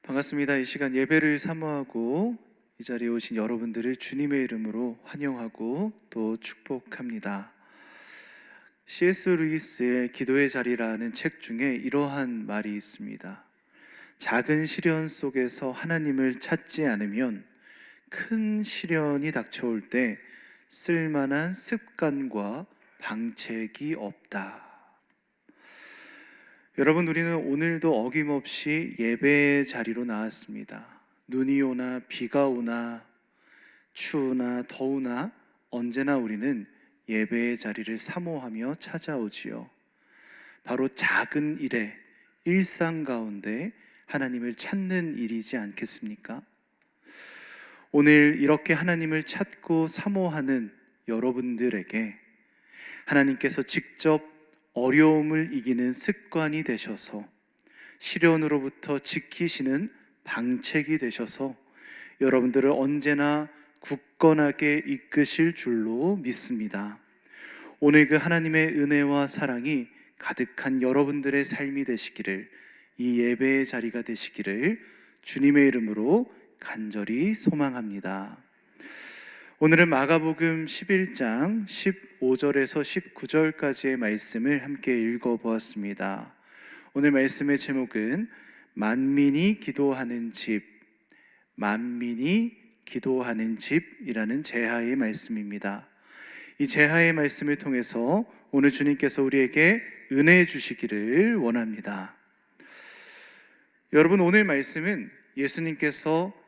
반갑습니다. 이 시간 예배를 사모하고 이 자리에 오신 여러분들을 주님의 이름으로 환영하고 또 축복합니다. C.S. 루이스의 기도의 자리라는 책 중에 이러한 말이 있습니다. 작은 시련 속에서 하나님을 찾지 않으면 큰 시련이 닥쳐올 때 쓸만한 습관과 방책이 없다. 여러분, 우리는 오늘도 어김없이 예배의 자리로 나왔습니다. 눈이 오나 비가 오나 추우나 더우나 언제나 우리는 예배의 자리를 사모하며 찾아오지요. 바로 작은 일에 일상 가운데 하나님을 찾는 일이지 않겠습니까? 오늘 이렇게 하나님을 찾고 사모하는 여러분들에게 하나님께서 직접 어려움을 이기는 습관이 되셔서 시련으로부터 지키시는 방책이 되셔서 여러분들을 언제나 굳건하게 이끄실 줄로 믿습니다. 오늘 그 하나님의 은혜와 사랑이 가득한 여러분들의 삶이 되시기를, 이 예배의 자리가 되시기를 주님의 이름으로 간절히 소망합니다. 오늘은 마가복음 11장 15절에서 19절까지의 말씀을 함께 읽어보았습니다. 오늘 말씀의 제목은 만민이 기도하는 집, 만민이 기도하는 집이라는 제하의 말씀입니다. 이 제하의 말씀을 통해서 오늘 주님께서 우리에게 은혜 주시기를 원합니다. 여러분, 오늘 말씀은 예수님께서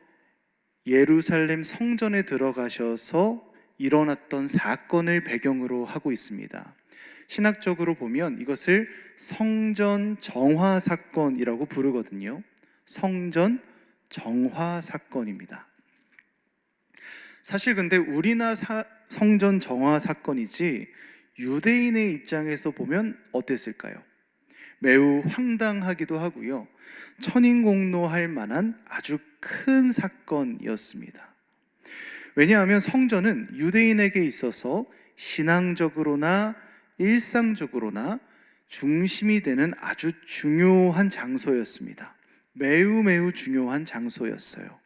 예루살렘 성전에 들어가셔서 일어났던 사건을 배경으로 하고 있습니다. 신학적으로 보면 이것을 성전 정화 사건이라고 부르거든요. 성전 정화 사건입니다. 사실 근데 우리나 성전 정화 사건이지 유대인의 입장에서 보면 어땠을까요? 매우 황당하기도 하고요, 천인공노할 만한 아주 큰 사건이었습니다. 왜냐하면 성전은 유대인에게 있어서 신앙적으로나 일상적으로나 중심이 되는 아주 중요한 장소였습니다. 매우 중요한 장소였어요.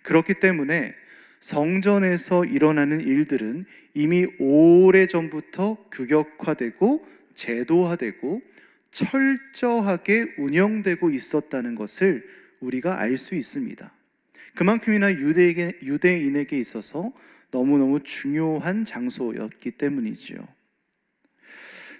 그렇기 때문에 성전에서 일어나는 일들은 이미 오래전부터 규격화되고 제도화되고 철저하게 운영되고 있었다는 것을 우리가 알 수 있습니다. 그만큼이나 유대인에게 있어서 너무너무 중요한 장소였기 때문이죠.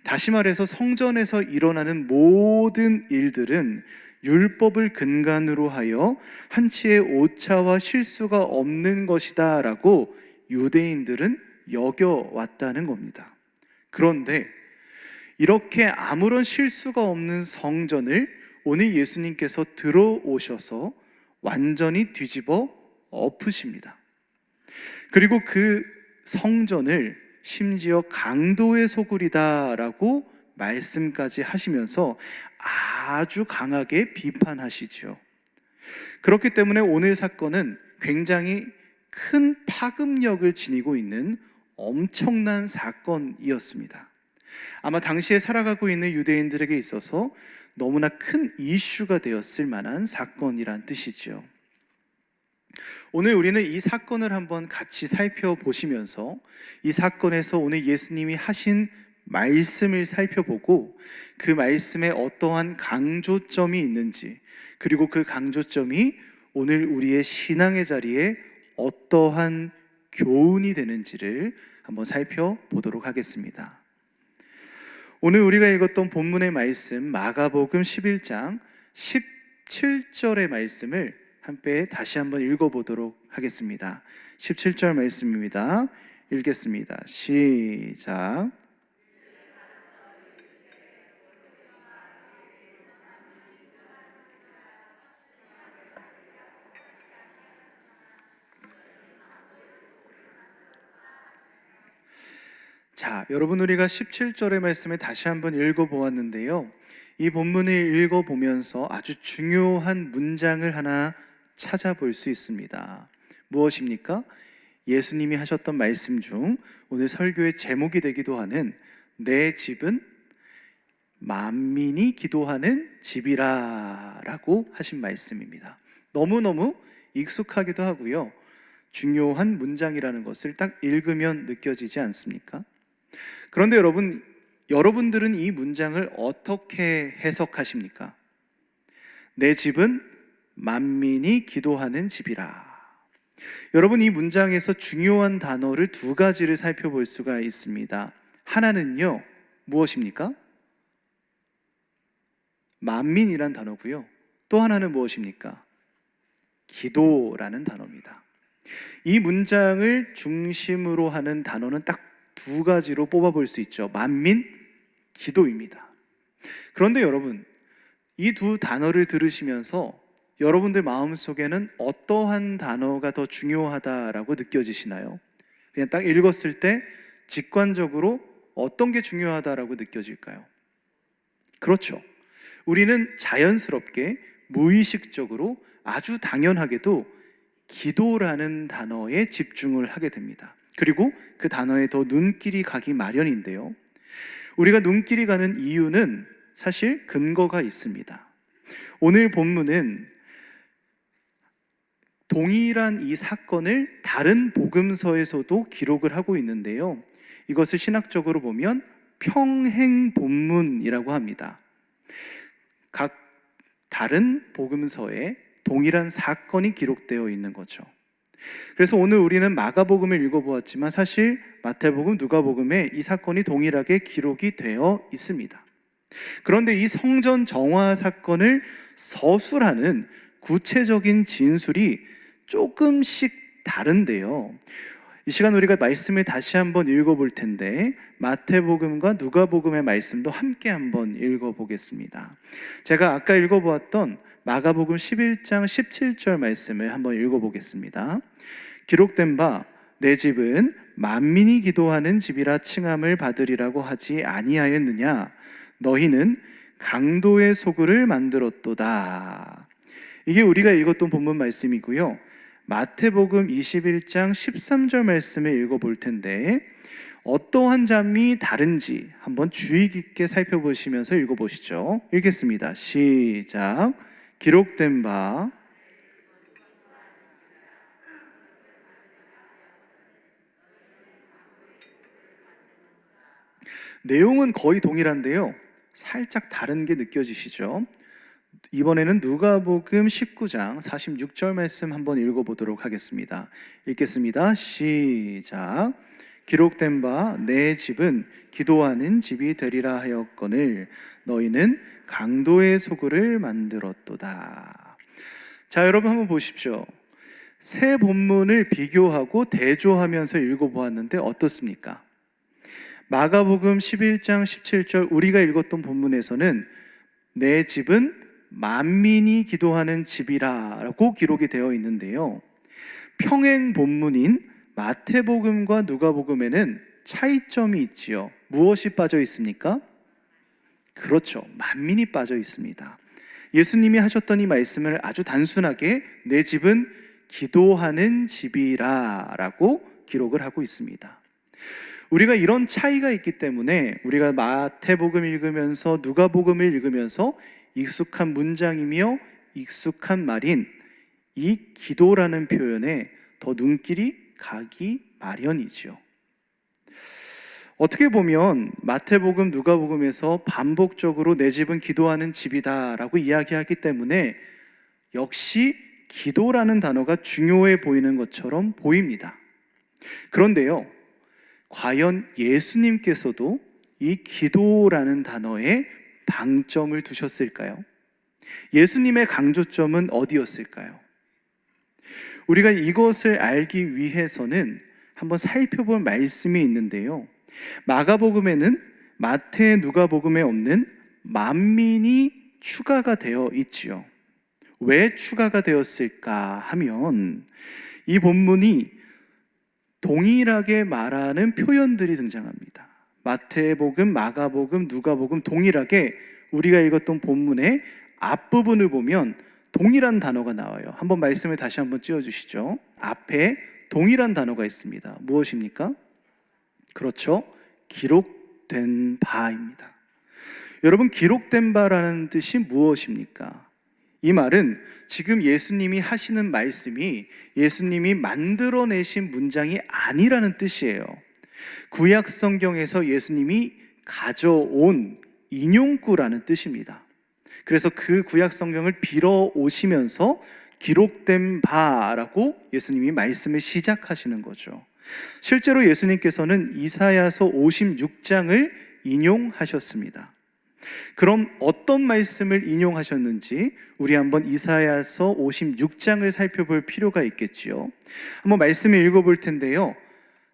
다시 말해서 성전에서 일어나는 모든 일들은 율법을 근간으로 하여 한치의 오차와 실수가 없는 것이다 라고 유대인들은 여겨왔다는 겁니다. 그런데 이렇게 아무런 실수가 없는 성전을 오늘 예수님께서 들어오셔서 완전히 뒤집어 엎으십니다. 그리고 그 성전을 심지어 강도의 소굴이다라고 말씀까지 하시면서 아주 강하게 비판하시죠. 그렇기 때문에 오늘 사건은 굉장히 큰 파급력을 지니고 있는 엄청난 사건이었습니다. 아마 당시에 살아가고 있는 유대인들에게 있어서 너무나 큰 이슈가 되었을 만한 사건이란 뜻이죠. 오늘 우리는 이 사건을 한번 같이 살펴보시면서 이 사건에서 오늘 예수님이 하신 말씀을 살펴보고 그 말씀에 어떠한 강조점이 있는지, 그리고 그 강조점이 오늘 우리의 신앙의 자리에 어떠한 교훈이 되는지를 한번 살펴보도록 하겠습니다. 오늘 우리가 읽었던 본문의 말씀 마가복음 11장 17절의 말씀을 함께 다시 한번 읽어보도록 하겠습니다. 17절 말씀입니다. 읽겠습니다. 시작. 자, 여러분, 우리가 17절의 말씀을 다시 한번 읽어보았는데요, 이 본문을 읽어보면서 아주 중요한 문장을 하나 찾아볼 수 있습니다. 무엇입니까? 예수님이 하셨던 말씀 중 오늘 설교의 제목이 되기도 하는 내 집은 만민이 기도하는 집이라 라고 하신 말씀입니다. 너무너무 익숙하기도 하고요. 중요한 문장이라는 것을 딱 읽으면 느껴지지 않습니까? 그런데 여러분들은 이 문장을 어떻게 해석하십니까? 내 집은 만민이 기도하는 집이라. 여러분, 이 문장에서 중요한 단어를 두 가지를 살펴볼 수가 있습니다. 하나는요, 무엇입니까? 만민이란 단어고요. 또 하나는 무엇입니까? 기도라는 단어입니다. 이 문장을 중심으로 하는 단어는 딱 두 가지로 뽑아볼 수 있죠. 만민, 기도입니다. 그런데 여러분, 이 두 단어를 들으시면서 여러분들 마음속에는 어떠한 단어가 더 중요하다라고 느껴지시나요? 그냥 딱 읽었을 때 직관적으로 어떤 게 중요하다라고 느껴질까요? 그렇죠. 우리는 자연스럽게 무의식적으로 아주 당연하게도 기도라는 단어에 집중을 하게 됩니다. 그리고 그 단어에 더 눈길이 가기 마련인데요. 우리가 눈길이 가는 이유는 사실 근거가 있습니다. 오늘 본문은 동일한 이 사건을 다른 복음서에서도 기록을 하고 있는데요. 이것을 신학적으로 보면 평행본문이라고 합니다. 각 다른 복음서에 동일한 사건이 기록되어 있는 거죠. 그래서 오늘 우리는 마가복음을 읽어보았지만 사실 마태복음, 누가복음에 이 사건이 동일하게 기록이 되어 있습니다. 그런데 이 성전 정화 사건을 서술하는 구체적인 진술이 조금씩 다른데요. 이 시간 우리가 말씀을 다시 한번 읽어볼 텐데 마태복음과 누가복음의 말씀도 함께 한번 읽어보겠습니다. 제가 아까 읽어보았던 마가복음 11장 17절 말씀을 한번 읽어보겠습니다. 기록된 바 내 집은 만민이 기도하는 집이라 칭함을 받으리라고 하지 아니하였느냐? 너희는 강도의 소굴을 만들었도다. 이게 우리가 읽었던 본문 말씀이고요. 마태복음 21장 13절 말씀을 읽어볼 텐데 어떠한 점이 다른지 한번 주의 깊게 살펴보시면서 읽어보시죠. 읽겠습니다. 시작. 기록된 바 내용은 거의 동일한데요. 살짝 다른 게 느껴지시죠? 이번에는 누가복음 19장 46절 말씀 한번 읽어보도록 하겠습니다. 읽겠습니다. 시작. 기록된 바 내 집은 기도하는 집이 되리라 하였거늘 너희는 강도의 소굴을 만들었도다. 자, 여러분 한번 보십시오. 세 본문을 비교하고 대조하면서 읽어보았는데 어떻습니까? 마가복음 11장 17절 우리가 읽었던 본문에서는 내 집은 만민이 기도하는 집이라고 기록이 되어 있는데요. 평행 본문인 마태복음과 누가복음에는 차이점이 있지요. 무엇이 빠져 있습니까? 그렇죠. 만민이 빠져 있습니다. 예수님이 하셨던 이 말씀을 아주 단순하게 내 집은 기도하는 집이라라고 기록을 하고 있습니다. 우리가 이런 차이가 있기 때문에 우리가 마태복음 읽으면서 누가복음을 읽으면서 익숙한 문장이며 익숙한 말인 이 기도라는 표현에 더 눈길이 가기 마련이지요. 어떻게 보면 마태복음, 누가복음에서 반복적으로 내 집은 기도하는 집이다라고 이야기하기 때문에 역시 기도라는 단어가 중요해 보이는 것처럼 보입니다. 그런데요, 과연 예수님께서도 이 기도라는 단어에 방점을 두셨을까요? 예수님의 강조점은 어디였을까요? 우리가 이것을 알기 위해서는 한번 살펴볼 말씀이 있는데요. 마가복음에는 마태, 누가복음에 없는 만민이 추가가 되어 있지요. 왜 추가가 되었을까 하면 이 본문이 동일하게 말하는 표현들이 등장합니다. 마태복음, 마가복음, 누가복음 동일하게 우리가 읽었던 본문의 앞부분을 보면 동일한 단어가 나와요. 한번 말씀을 다시 한번 띄워주시죠. 앞에 동일한 단어가 있습니다. 무엇입니까? 그렇죠. 기록된 바입니다. 여러분, 기록된 바라는 뜻이 무엇입니까? 이 말은 지금 예수님이 하시는 말씀이 예수님이 만들어내신 문장이 아니라는 뜻이에요. 구약 성경에서 예수님이 가져온 인용구라는 뜻입니다. 그래서 그 구약 성경을 빌어 오시면서 기록된 바라고 예수님이 말씀을 시작하시는 거죠. 실제로 예수님께서는 이사야서 56장을 인용하셨습니다. 그럼 어떤 말씀을 인용하셨는지 우리 한번 이사야서 56장을 살펴볼 필요가 있겠지요. 한번 말씀을 읽어볼 텐데요,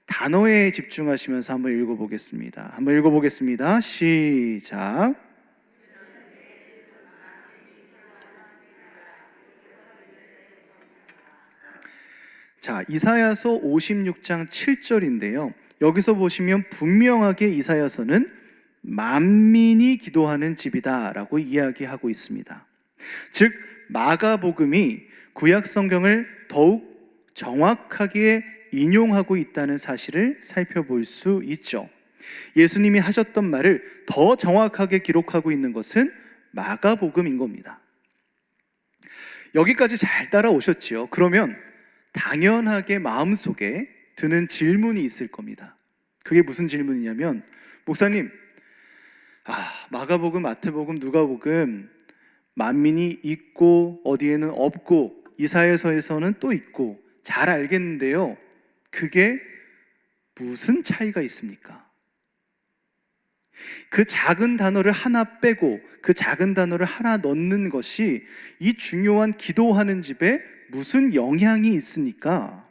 단어에 집중하시면서 한번 읽어보겠습니다. 한번 읽어보겠습니다. 시작. 자, 이사야서 56장 7절인데요. 여기서 보시면 분명하게 이사야서는 만민이 기도하는 집이다 라고 이야기하고 있습니다. 즉 마가복음이 구약 성경을 더욱 정확하게 인용하고 있다는 사실을 살펴볼 수 있죠. 예수님이 하셨던 말을 더 정확하게 기록하고 있는 것은 마가복음인 겁니다. 여기까지 잘 따라오셨지요? 그러면 당연하게 마음속에 드는 질문이 있을 겁니다. 그게 무슨 질문이냐면, 목사님, 마가복음, 마태복음, 누가복음 만민이 있고 어디에는 없고 이사야서에서는 또 있고 잘 알겠는데요, 그게 무슨 차이가 있습니까? 그 작은 단어를 하나 빼고 그 작은 단어를 하나 넣는 것이 이 중요한 기도하는 집에 무슨 영향이 있습니까?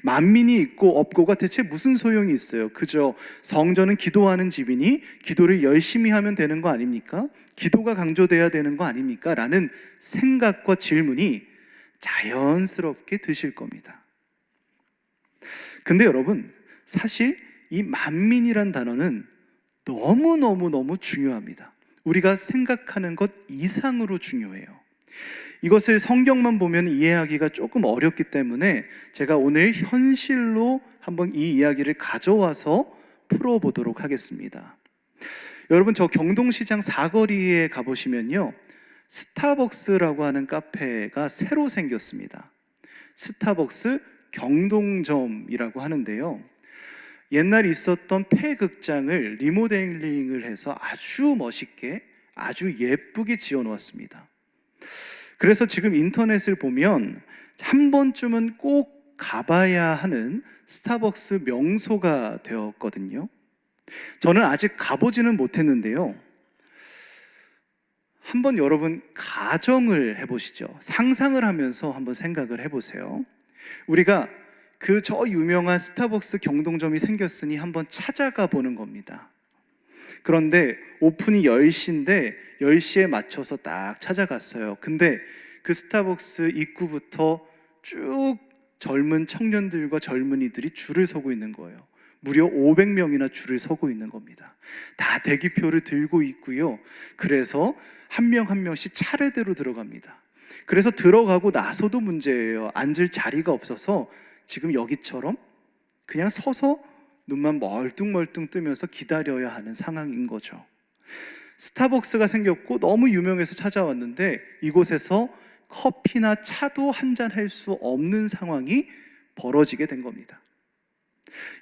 만민이 있고 없고가 대체 무슨 소용이 있어요? 그저 성전은 기도하는 집이니 기도를 열심히 하면 되는 거 아닙니까? 기도가 강조돼야 되는 거 아닙니까? 라는 생각과 질문이 자연스럽게 드실 겁니다. 근데 여러분, 사실 이 만민이란 단어는 너무너무 중요합니다. 우리가 생각하는 것 이상으로 중요해요. 이것을 성경만 보면 이해하기가 조금 어렵기 때문에 제가 오늘 현실로 한번 이 이야기를 가져와서 풀어보도록 하겠습니다. 여러분, 저 경동시장 사거리에 가보시면요, 스타벅스라고 하는 카페가 새로 생겼습니다. 스타벅스 경동점이라고 하는데요, 옛날에 있었던 폐극장을 리모델링을 해서 아주 멋있게, 아주 예쁘게 지어 놓았습니다. 그래서 지금 인터넷을 보면 한 번쯤은 꼭 가봐야 하는 스타벅스 명소가 되었거든요. 저는 아직 가보지는 못했는데요, 한번 여러분 가정을 해보시죠. 상상을 하면서 한번 생각을 해보세요. 우리가 그 저 유명한 스타벅스 경동점이 생겼으니 한번 찾아가 보는 겁니다. 그런데 오픈이 10시인데 10시에 맞춰서 딱 찾아갔어요. 근데 그 스타벅스 입구부터 쭉 젊은 청년들과 젊은이들이 줄을 서고 있는 거예요. 무려 500명이나 줄을 서고 있는 겁니다. 다 대기표를 들고 있고요. 그래서 한 명 한 명씩 차례대로 들어갑니다. 그래서 들어가고 나서도 문제예요. 앉을 자리가 없어서 지금 여기처럼 그냥 서서 눈만 멀뚱멀뚱 뜨면서 기다려야 하는 상황인 거죠. 스타벅스가 생겼고 너무 유명해서 찾아왔는데 이곳에서 커피나 차도 한잔 할 수 없는 상황이 벌어지게 된 겁니다.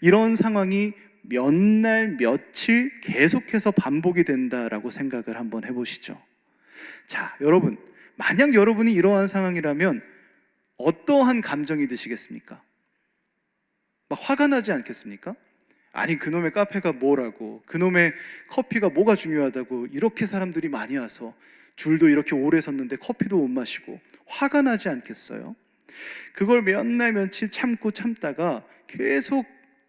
이런 상황이 몇 날 며칠 계속해서 반복이 된다라고 생각을 한번 해보시죠. 자, 여러분, 만약 여러분이 이러한 상황이라면 어떠한 감정이 드시겠습니까? 막 화가 나지 않겠습니까? 아니, 그놈의 카페가 뭐라고, 그놈의 커피가 뭐가 중요하다고, 이렇게 사람들이 많이 와서 줄도 이렇게 오래 섰는데 커피도 못 마시고 화가 나지 않겠어요? 그걸 몇 날 며칠 참다가 계속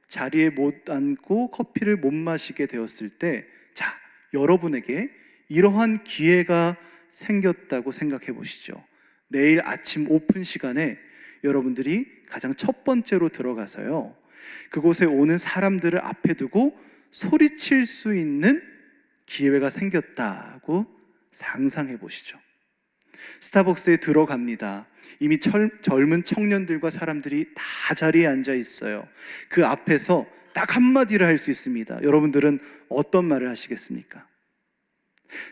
자리에 못 앉고 커피를 못 마시게 되었을 때, 자, 여러분에게 이러한 기회가 생겼다고 생각해 보시죠. 내일 아침 오픈 시간에 여러분들이 가장 첫 번째로 들어가서요, 그곳에 오는 사람들을 앞에 두고 소리칠 수 있는 기회가 생겼다고 상상해 보시죠. 스타벅스에 들어갑니다. 이미 젊은 청년들과 사람들이 다 자리에 앉아 있어요. 그 앞에서 딱 한마디를 할 수 있습니다. 여러분들은 어떤 말을 하시겠습니까?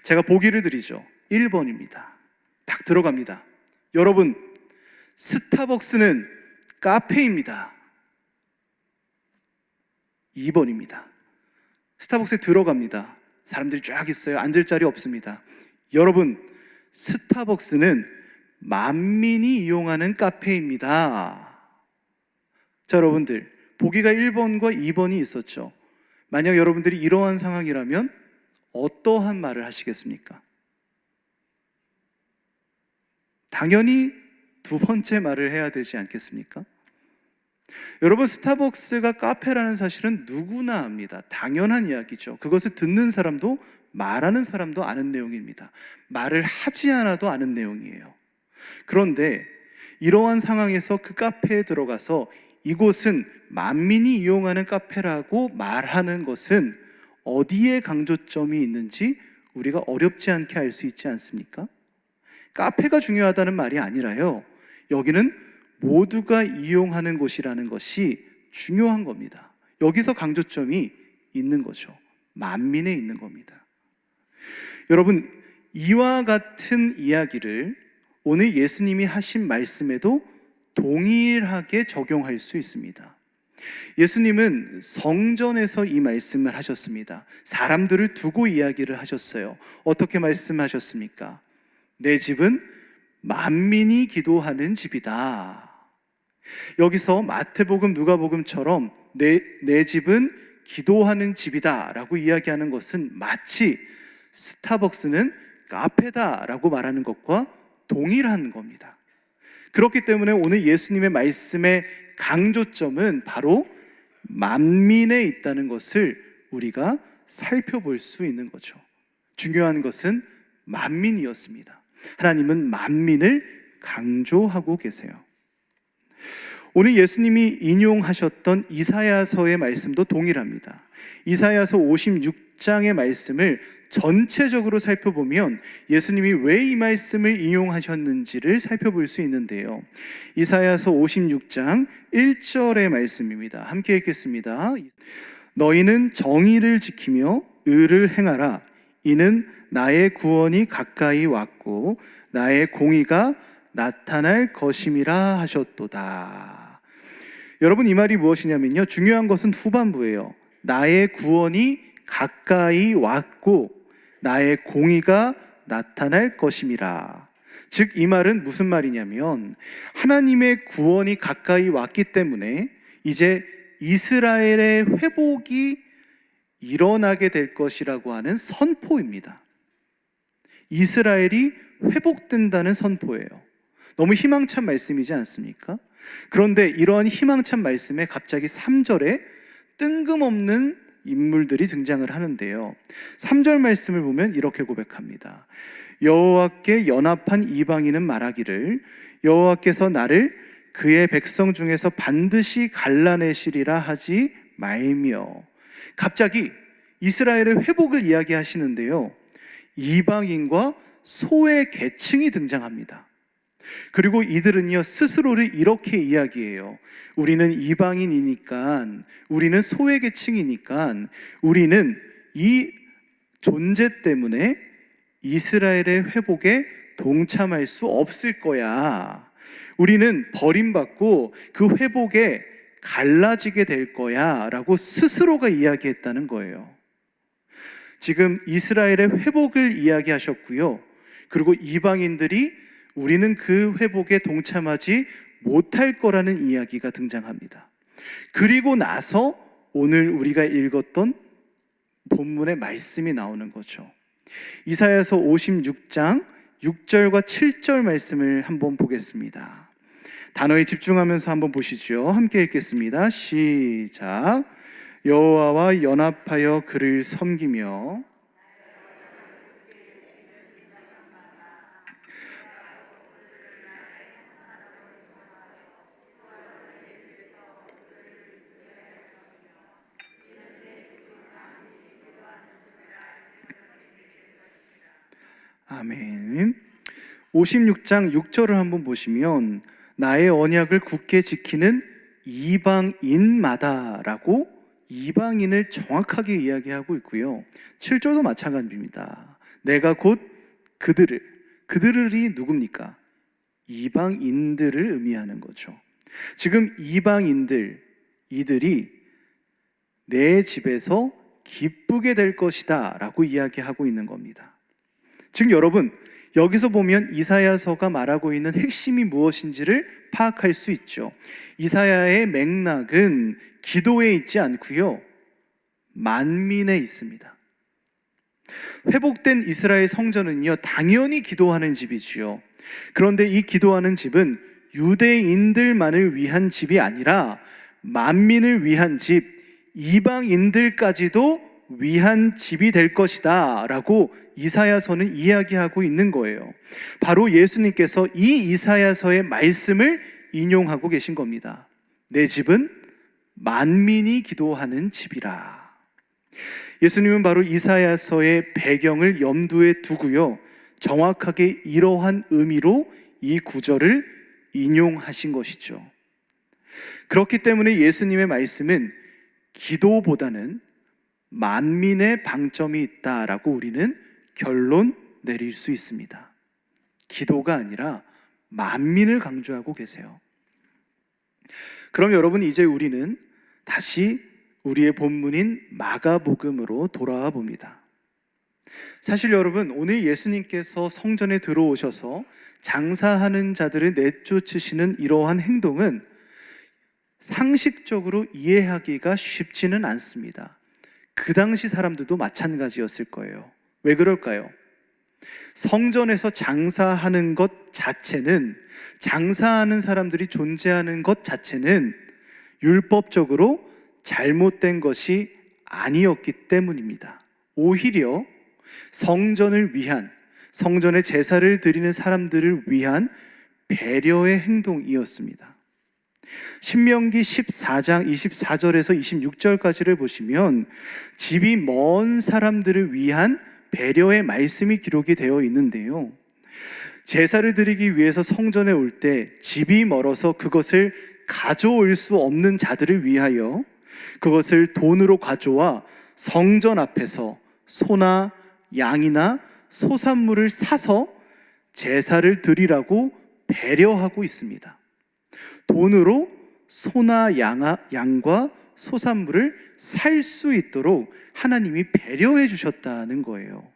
제가 보기를 드리죠. 1번입니다. 딱 들어갑니다. 여러분, 스타벅스는 카페입니다. 2번입니다. 스타벅스에 들어갑니다. 사람들이 쫙 있어요. 앉을 자리 없습니다. 여러분, 스타벅스는 만민이 이용하는 카페입니다. 자, 여러분들, 보기가 1번과 2번이 있었죠. 만약 여러분들이 이러한 상황이라면 어떠한 말을 하시겠습니까? 당연히 두 번째 말을 해야 되지 않겠습니까? 여러분, 스타벅스가 카페라는 사실은 누구나 압니다. 당연한 이야기죠. 그것을 듣는 사람도 말하는 사람도 아는 내용입니다. 말을 하지 않아도 아는 내용이에요. 그런데 이러한 상황에서 그 카페에 들어가서 이곳은 만민이 이용하는 카페라고 말하는 것은 어디에 강조점이 있는지 우리가 어렵지 않게 알 수 있지 않습니까? 카페가 중요하다는 말이 아니라요, 여기는 모두가 이용하는 곳이라는 것이 중요한 겁니다. 여기서 강조점이 있는 거죠. 만민에 있는 겁니다. 여러분, 이와 같은 이야기를 오늘 예수님이 하신 말씀에도 동일하게 적용할 수 있습니다. 예수님은 성전에서 이 말씀을 하셨습니다. 사람들을 두고 이야기를 하셨어요. 어떻게 말씀하셨습니까? 내 집은 만민이 기도하는 집이다. 여기서 마태복음, 누가복음처럼 내 집은 기도하는 집이다 라고 이야기하는 것은 마치 스타벅스는 카페다 라고 말하는 것과 동일한 겁니다. 그렇기 때문에 오늘 예수님의 말씀의 강조점은 바로 만민에 있다는 것을 우리가 살펴볼 수 있는 거죠. 중요한 것은 만민이었습니다. 하나님은 만민을 강조하고 계세요. 오늘 예수님이 인용하셨던 이사야서의 말씀도 동일합니다. 이사야서 56장의 말씀을 전체적으로 살펴보면 예수님이 왜 이 말씀을 인용하셨는지를 살펴볼 수 있는데요. 이사야서 56장 1절의 말씀입니다. 함께 읽겠습니다. 너희는 정의를 지키며 의를 행하라. 이는 나의 구원이 가까이 왔고 나의 공의가 나타날 것임이라 하셨도다. 여러분, 이 말이 무엇이냐면요, 중요한 것은 후반부예요. 나의 구원이 가까이 왔고 나의 공의가 나타날 것임이라. 즉, 이 말은 무슨 말이냐면 하나님의 구원이 가까이 왔기 때문에 이제 이스라엘의 회복이 일어나게 될 것이라고 하는 선포입니다. 이스라엘이 회복된다는 선포예요. 너무 희망찬 말씀이지 않습니까? 그런데 이러한 희망찬 말씀에 갑자기 3절에 뜬금없는 인물들이 등장을 하는데요. 3절 말씀을 보면 이렇게 고백합니다. 여호와께 연합한 이방인은 말하기를 여호와께서 나를 그의 백성 중에서 반드시 갈라내시리라 하지 말며. 갑자기 이스라엘의 회복을 이야기하시는데요, 이방인과 소의 계층이 등장합니다. 그리고 이들은요, 스스로를 이렇게 이야기해요. 우리는 이방인이니까, 우리는 소의 계층이니까 우리는 이 존재 때문에 이스라엘의 회복에 동참할 수 없을 거야. 우리는 버림받고 그 회복에 갈라지게 될 거야 라고 스스로가 이야기했다는 거예요. 지금 이스라엘의 회복을 이야기하셨고요, 그리고 이방인들이 우리는 그 회복에 동참하지 못할 거라는 이야기가 등장합니다. 그리고 나서 오늘 우리가 읽었던 본문의 말씀이 나오는 거죠. 이사야서 56장 6절과 7절 말씀을 한번 보겠습니다. 단어에 집중하면서 한번 보시죠. 함께 읽겠습니다. 시작. 여호와와 연합하여 그를 섬기며 아멘. 56장 6절을 한번 보시면 나의 언약을 굳게 지키는 이방인마다라고 이방인을 정확하게 이야기하고 있고요. 7절도 마찬가지입니다. 내가 곧 그들을, 그들이 누굽니까? 이방인들을 의미하는 거죠. 지금 이방인들, 이들이 내 집에서 기쁘게 될 것이다 라고 이야기하고 있는 겁니다. 즉 여러분, 여기서 보면 이사야서가 말하고 있는 핵심이 무엇인지를 파악할 수 있죠. 이사야의 맥락은 기도에 있지 않고요, 만민에 있습니다. 회복된 이스라엘 성전은요, 당연히 기도하는 집이지요. 그런데 이 기도하는 집은 유대인들만을 위한 집이 아니라 만민을 위한 집, 이방인들까지도 위한 집이 될 것이다 라고 이사야서는 이야기하고 있는 거예요. 바로 예수님께서 이 이사야서의 말씀을 인용하고 계신 겁니다. 내 집은 만민이 기도하는 집이라. 예수님은 바로 이사야서의 배경을 염두에 두고요, 정확하게 이러한 의미로 이 구절을 인용하신 것이죠. 그렇기 때문에 예수님의 말씀은 기도보다는 만민의 방점이 있다라고 우리는 결론 내릴 수 있습니다. 기도가 아니라 만민을 강조하고 계세요. 그럼 여러분, 이제 우리는 다시 우리의 본문인 마가복음으로 돌아와 봅니다. 사실 여러분, 오늘 예수님께서 성전에 들어오셔서 장사하는 자들을 내쫓으시는 이러한 행동은 상식적으로 이해하기가 쉽지는 않습니다. 그 당시 사람들도 마찬가지였을 거예요. 왜 그럴까요? 성전에서 장사하는 것 자체는, 장사하는 사람들이 존재하는 것 자체는 율법적으로 잘못된 것이 아니었기 때문입니다. 오히려 성전을 위한, 성전에 제사를 드리는 사람들을 위한 배려의 행동이었습니다. 신명기 14장 24절에서 26절까지를 보시면 집이 먼 사람들을 위한 배려의 말씀이 기록이 되어 있는데요, 제사를 드리기 위해서 성전에 올 때 집이 멀어서 그것을 가져올 수 없는 자들을 위하여 그것을 돈으로 가져와 성전 앞에서 소나 양이나 소산물을 사서 제사를 드리라고 배려하고 있습니다. 돈으로 소나 양과 소산물을 살 수 있도록 하나님이 배려해 주셨다는 거예요.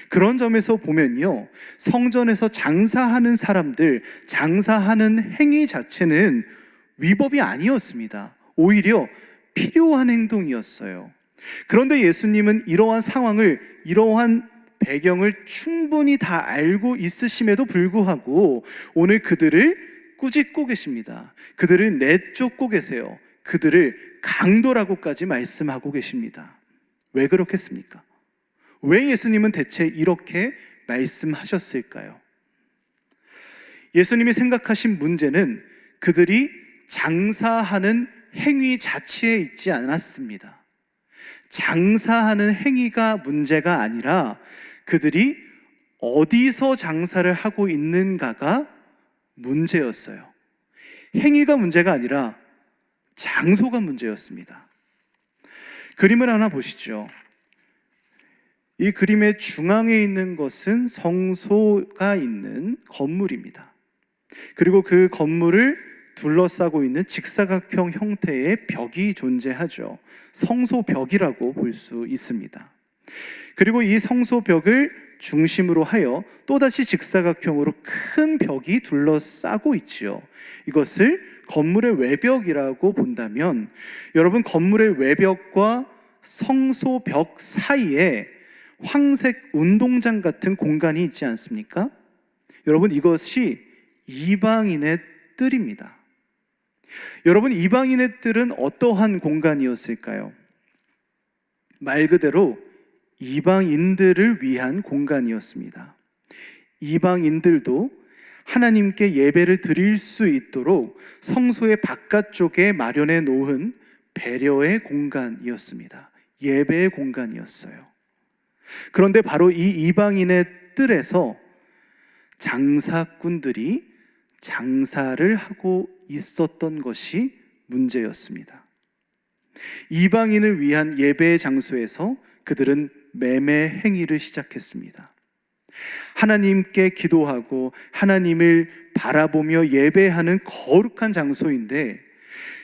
그런 점에서 보면요, 성전에서 장사하는 사람들, 장사하는 행위 자체는 위법이 아니었습니다. 오히려 필요한 행동이었어요. 그런데 예수님은 이러한 상황을, 이러한 배경을 충분히 다 알고 있으심에도 불구하고 오늘 그들을 꾸짖고 계십니다. 그들을 내쫓고 계세요. 그들을 강도라고까지 말씀하고 계십니다. 왜 그렇겠습니까? 왜 예수님은 대체 이렇게 말씀하셨을까요? 예수님이 생각하신 문제는 그들이 장사하는 행위 자체에 있지 않았습니다. 장사하는 행위가 문제가 아니라 그들이 어디서 장사를 하고 있는가가 문제였어요. 행위가 문제가 아니라 장소가 문제였습니다. 그림을 하나 보시죠. 이 그림의 중앙에 있는 것은 성소가 있는 건물입니다. 그리고 그 건물을 둘러싸고 있는 직사각형 형태의 벽이 존재하죠. 성소벽이라고 볼 수 있습니다. 그리고 이 성소벽을 중심으로 하여 또다시 직사각형으로 큰 벽이 둘러싸고 있지요. 이것을 건물의 외벽이라고 본다면, 여러분, 건물의 외벽과 성소벽 사이에 황색 운동장 같은 공간이 있지 않습니까? 여러분, 이것이 이방인의 뜰입니다. 여러분, 이방인의 뜰은 어떠한 공간이었을까요? 말 그대로 이방인들을 위한 공간이었습니다. 이방인들도 하나님께 예배를 드릴 수 있도록 성소의 바깥쪽에 마련해 놓은 배려의 공간이었습니다. 예배의 공간이었어요. 그런데 바로 이 이방인의 뜰에서 장사꾼들이 장사를 하고 있었던 것이 문제였습니다. 이방인을 위한 예배의 장소에서 그들은 매매 행위를 시작했습니다. 하나님께 기도하고 하나님을 바라보며 예배하는 거룩한 장소인데,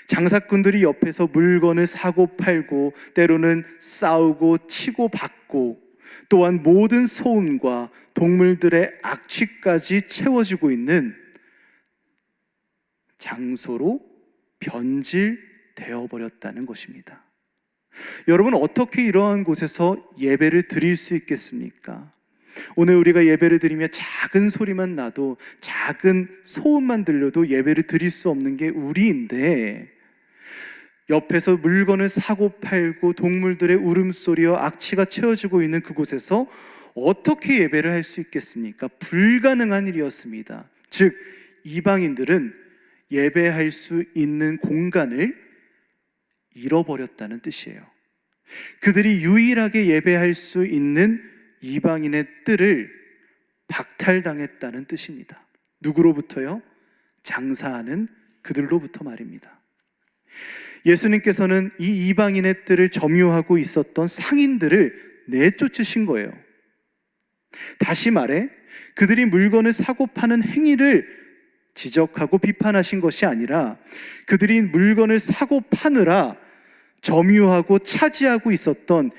장사꾼들이 옆에서 물건을 사고 팔고 때로는 싸우고 치고 받고, 또한 모든 소음과 동물들의 악취까지 채워지고 있는 장소로 변질되어 버렸다는 것입니다. 여러분, 어떻게 이러한 곳에서 예배를 드릴 수 있겠습니까? 오늘 우리가 예배를 드리며 작은 소리만 나도, 작은 소음만 들려도 예배를 드릴 수 없는 게 우리인데, 옆에서 물건을 사고 팔고 동물들의 울음소리와 악취가 채워지고 있는 그곳에서 어떻게 예배를 할 수 있겠습니까? 불가능한 일이었습니다. 즉, 이방인들은 예배할 수 있는 공간을 잃어버렸다는 뜻이에요. 그들이 유일하게 예배할 수 있는 이방인의 뜰을 박탈당했다는 뜻입니다. 누구로부터요? 장사하는 그들로부터 말입니다. 예수님께서는 이 이방인의 뜰을 점유하고 있었던 상인들을 내쫓으신 거예요. 다시 말해, 그들이 물건을 사고 파는 행위를 지적하고 비판하신 것이 아니라, 그들이 물건을 사고 파느라 점유하고 차지하고 있었던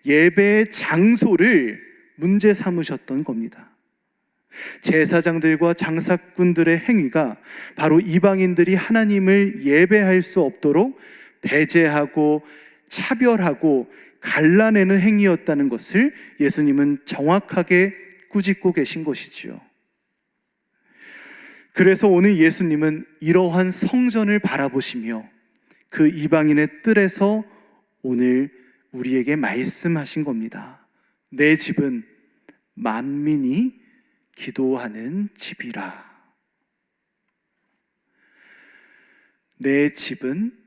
예배의 장소를 문제 삼으셨던 겁니다. 제사장들과 장사꾼들의 행위가 바로 이방인들이 하나님을 예배할 수 없도록 배제하고 차별하고 갈라내는 행위였다는 것을 예수님은 정확하게 꾸짖고 계신 것이지요. 그래서 오늘 예수님은 이러한 성전을 바라보시며 그 이방인의 뜰에서 오늘 우리에게 말씀하신 겁니다. 내 집은 만민이 기도하는 집이라. 내 집은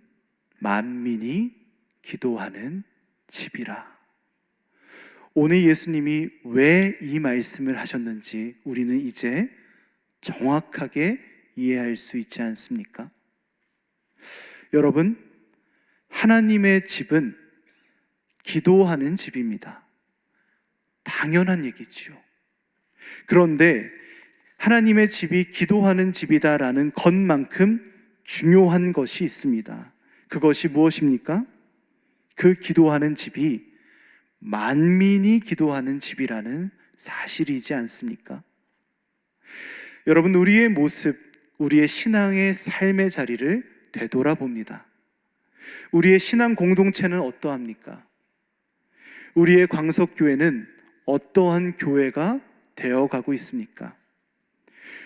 만민이 기도하는 집이라. 오늘 예수님이 왜 이 말씀을 하셨는지 우리는 이제 정확하게 이해할 수 있지 않습니까? 여러분, 하나님의 집은 기도하는 집입니다. 당연한 얘기지요. 그런데 하나님의 집이 기도하는 집이다라는 것만큼 중요한 것이 있습니다. 그것이 무엇입니까? 그 기도하는 집이 만민이 기도하는 집이라는 사실이지 않습니까? 여러분, 우리의 모습, 우리의 신앙의 삶의 자리를 되돌아봅니다. 우리의 신앙 공동체는 어떠합니까? 우리의 광석교회는 어떠한 교회가 되어가고 있습니까?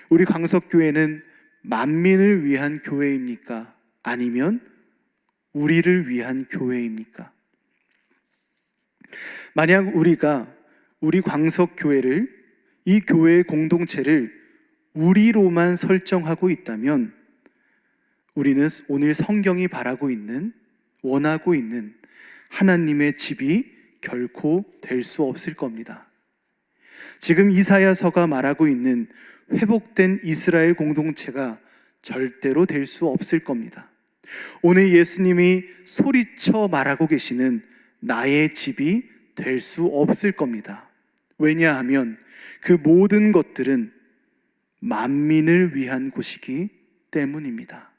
우리 광석교회는 만민을 위한 교회입니까? 아니면 우리를 위한 교회입니까? 만약 우리가 우리 광석교회를, 이 교회의 공동체를 우리로만 설정하고 있다면 우리는 오늘 성경이 바라고 있는, 원하고 있는 하나님의 집이 결코 될 수 없을 겁니다. 지금 이사야서가 말하고 있는 회복된 이스라엘 공동체가 절대로 될 수 없을 겁니다. 오늘 예수님이 소리쳐 말하고 계시는 나의 집이 될 수 없을 겁니다. 왜냐하면 그 모든 것들은 만민을 위한 곳이기 때문입니다.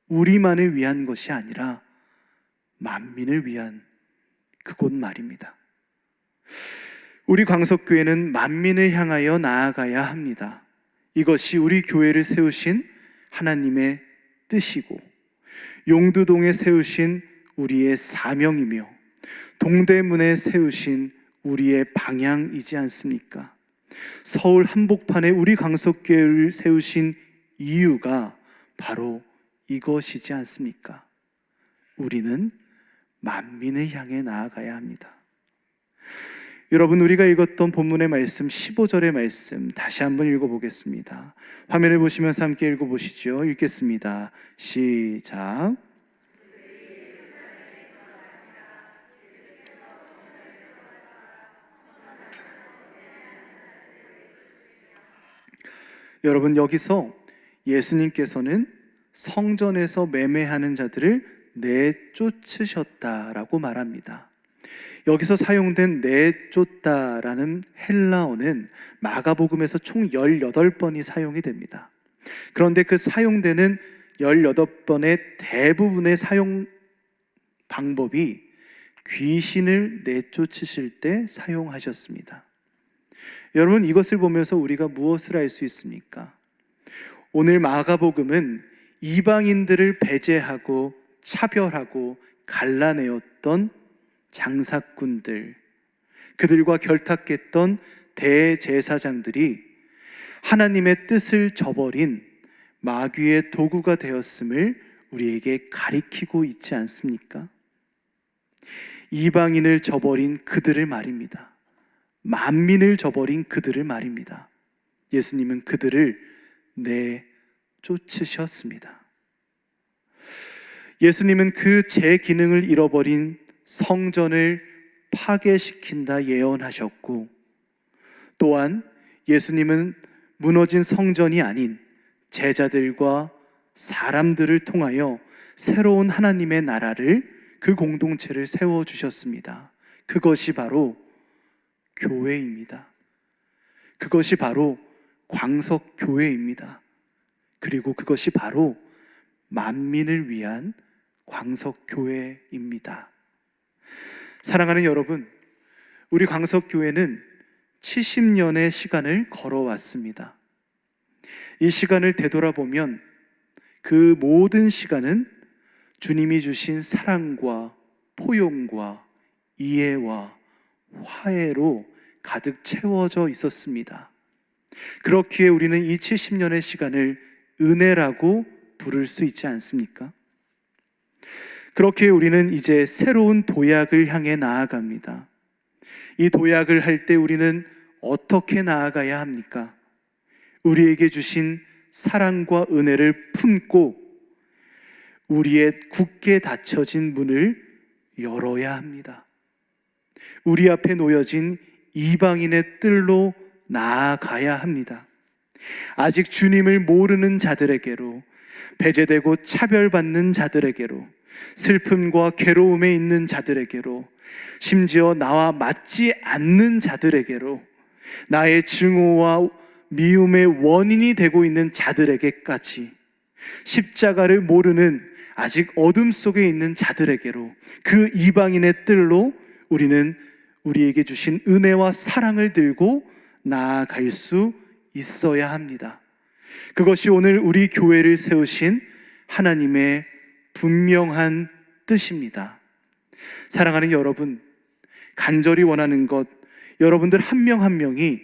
우리만을 위한 것이 아니라 만민을 위한 그곳 말입니다. 우리 광석교회는 만민을 향하여 나아가야 합니다. 이것이 우리 교회를 세우신 하나님의 뜻이고, 용두동에 세우신 우리의 사명이며, 동대문에 세우신 우리의 방향이지 않습니까? 서울 한복판에 우리 광석교회를 세우신 이유가 바로 이것이지 않습니까? 우리는 만민을 향해 나아가야 합니다. 여러분, 우리가 읽었던 본문의 말씀 15절의 말씀 다시 한번 읽어보겠습니다. 화면을 보시면서 함께 읽어보시죠. 읽겠습니다. 시작. 여러분, 여기서 예수님께서는 성전에서 매매하는 자들을 내쫓으셨다라고 말합니다. 여기서 사용된 내쫓다라는 헬라어는 마가복음에서 총 18번이 사용이 됩니다. 그런데 그 사용되는 18번의 대부분의 사용 방법이 귀신을 내쫓으실 때 사용하셨습니다. 여러분, 이것을 보면서 우리가 무엇을 알 수 있습니까? 오늘 마가복음은 이방인들을 배제하고 차별하고 갈라내었던 장사꾼들, 그들과 결탁했던 대제사장들이 하나님의 뜻을 저버린 마귀의 도구가 되었음을 우리에게 가리키고 있지 않습니까? 이방인을 저버린 그들을 말입니다. 만민을 저버린 그들을 말입니다. 예수님은 그들을 내쫓으셨습니다. 예수님은 그 제 기능을 잃어버린 성전을 파괴시킨다 예언하셨고, 또한 예수님은 무너진 성전이 아닌 제자들과 사람들을 통하여 새로운 하나님의 나라를, 그 공동체를 세워주셨습니다. 그것이 바로 교회입니다. 그것이 바로 광석교회입니다. 그리고 그것이 바로 만민을 위한 광석교회입니다. 사랑하는 여러분, 우리 광석교회는 70년의 시간을 걸어왔습니다. 이 시간을 되돌아보면 그 모든 시간은 주님이 주신 사랑과 포용과 이해와 화해로 가득 채워져 있었습니다. 그렇기에 우리는 이 70년의 시간을 은혜라고 부를 수 있지 않습니까? 그렇기에 우리는 이제 새로운 도약을 향해 나아갑니다. 이 도약을 할 때 우리는 어떻게 나아가야 합니까? 우리에게 주신 사랑과 은혜를 품고 우리의 굳게 닫혀진 문을 열어야 합니다. 우리 앞에 놓여진 이방인의 뜰로 나아가야 합니다. 아직 주님을 모르는 자들에게로, 배제되고 차별받는 자들에게로, 슬픔과 괴로움에 있는 자들에게로, 심지어 나와 맞지 않는 자들에게로, 나의 증오와 미움의 원인이 되고 있는 자들에게까지, 십자가를 모르는 아직 어둠 속에 있는 자들에게로, 그 이방인의 뜰로 우리는 우리에게 주신 은혜와 사랑을 들고 나아갈 수 있어야 합니다. 그것이 오늘 우리 교회를 세우신 하나님의 분명한 뜻입니다. 사랑하는 여러분, 간절히 원하는 것, 여러분들 한 명 한 명이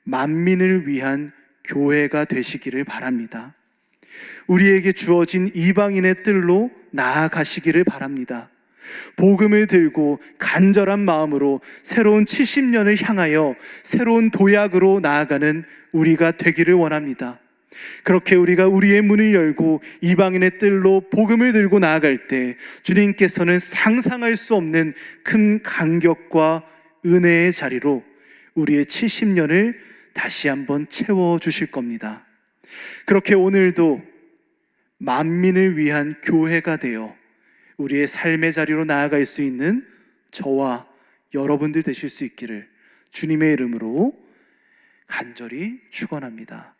만민을 위한 교회가 되시기를 바랍니다. 우리에게 주어진 이방인의 뜰로 나아가시기를 바랍니다. 복음을 들고 간절한 마음으로 새로운 70년을 향하여 새로운 도약으로 나아가는 우리가 되기를 원합니다. 그렇게 우리가 우리의 문을 열고 이방인의 뜰로 복음을 들고 나아갈 때 주님께서는 상상할 수 없는 큰 감격과 은혜의 자리로 우리의 70년을 다시 한번 채워주실 겁니다. 그렇게 오늘도 만민을 위한 교회가 되어 우리의 삶의 자리로 나아갈 수 있는 저와 여러분들 되실 수 있기를 주님의 이름으로 간절히 축원합니다.